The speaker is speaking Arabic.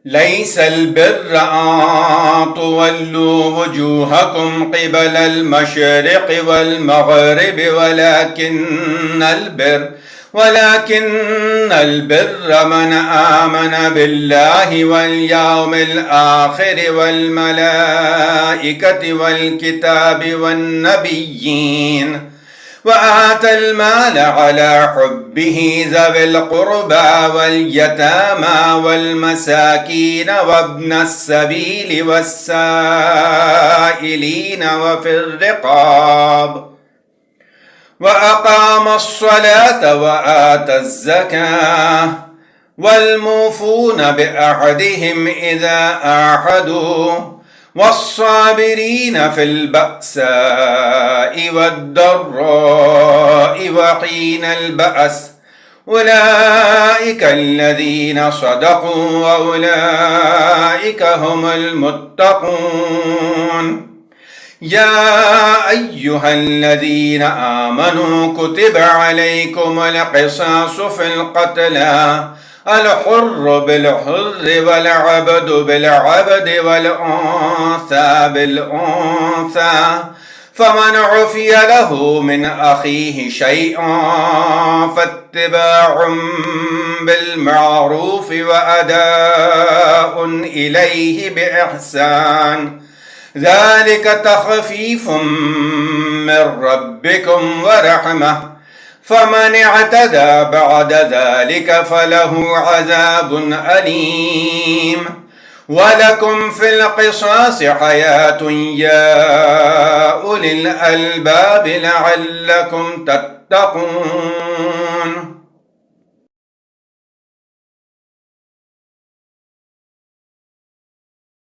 ليس البر أن تولوا وجوهكم قبل المشرق والمغرب ولكن البر من آمن بالله واليوم الآخر والملائكة والكتاب والنبيين وآتى المال على حبه ذوي القربى واليتامى والمساكين وابن السبيل والسائلين وفي الرقاب وأقام الصلاة وآتى الزكاة والموفون بعهدهم إذا عاهدوا والصابرين في البأساء والضراء وحين البأس أولئك الذين صدقوا وأولئك هم المتقون. يا أيها الذين آمنوا كتب عليكم القصاص في القتلى الحر بالحر والعبد بالعبد والأنثى بالأنثى فمن عفي له من أخيه شيء فاتباع بالمعروف وأداء إليه بإحسان ذلك تخفيف من ربكم ورحمة فمن اعتدى بعد ذلك فله عذاب أليم ولكم في القصاص حياة يا أولي الألباب لعلكم تتقون.